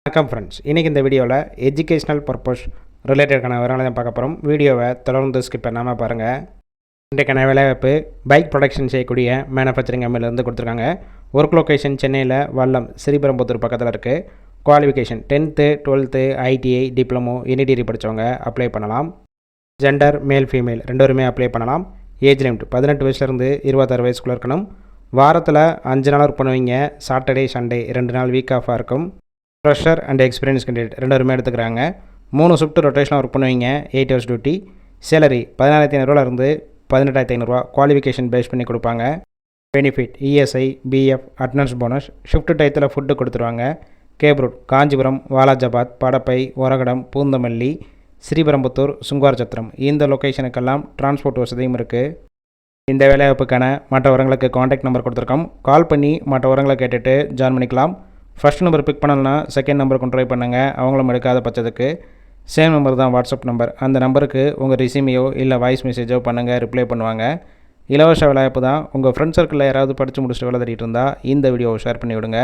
வணக்கம் ஃப்ரெண்ட்ஸ், இன்றைக்கி இந்த வீடியோவில் எஜுகேஷ்னல் பர்பஸ் ரிலேட்டடான விவரங்களை தான் பார்க்க போகிறோம். வீடியோவை தொடர்ந்து ஸ்கிப் பண்ணாமல் பாருங்கள். இன்றைக்கான வேலைவாய்ப்பு பைக் ப்ரொடக்ஷன் செய்யக்கூடிய மேனுஃபேக்சரிங் கம்பெனிலேருந்து கொடுத்துருக்காங்க. ஒர்க் லொக்கேஷன் சென்னையில் வல்லம் ஸ்ரீபெரும்புத்தூர் பக்கத்தில் இருக்குது. Qualification 10th 12th ITI diploma any degree படித்தவங்க அப்ளை பண்ணலாம். ஜெண்டர் மேல் ஃபீமேல் ரெண்டு அப்ளை பண்ணலாம். ஏஜ் லிமிட் 18 வயசுலேருந்து 26 வயசுக்குள்ளே இருக்கணும். வாரத்தில் 5 நாள் ஒர்க் பண்ணுவீங்க. சாட்டர்டே சண்டே 2 நாள் வீக் ஆஃபாக இருக்கும். ஃப்ரெஷர் அண்ட் எக்ஸ்பீரியன்ஸ் கேண்டிடேட் ரெண்டு எடுத்துக்கிறாங்க. 3 ஷிஃப்ட் ரொட்டேஷனாக ஒர்க் பண்ணுவீங்க. 8 hours duty. Salary 14,500 18,500 qualification base பண்ணி கொடுப்பாங்க. Benefit ESI PF attendance bonus. Shift டயத்தில் ஃபுட்டு கொடுத்துருவாங்க. Cab route Kanchipuram Walajabad Padappai Oragadam Poonamallee Sriperumbudur Sunguvarchatram இந்த லொக்கேஷனுக்கெல்லாம் டிரான்ஸ்போர்ட் வசதியும் இருக்குது. இந்த வேலைவாய்ப்புக்கான மற்ற விவரங்களுக்கு காண்டாக்ட் நம்பர் கொடுத்துருக்கோம். கால் பண்ணி மற்ற விவரங்களை கேட்டுட்டு ஜாயின் பண்ணிக்கலாம். ஃபஸ்ட் நம்பர் பிக் பண்ணலன்னா செகண்ட் நம்பருக்கு ட்ரை பண்ணுங்கள். அவங்களும் எடுக்காத பட்சத்துக்கு சேம் நம்பர் தான் வாட்ஸ்அப் நம்பர். அந்த நம்பருக்கு உங்கள் ரெஸ்யூமையோ இல்லை வாய்ஸ் மெசேஜோ பண்ணுங்கள், ரிப்ளை பண்ணுவாங்க. இலவச வேலைவாய்ப்பு தான். உங்கள் ஃப்ரெண்ட் சர்க்கிளில் யாராவது படித்து முடிச்சுட்டு வேலை தேடிட்டு இருந்தால் இந்த வீடியோவை ஷேர் பண்ணி விடுங்க.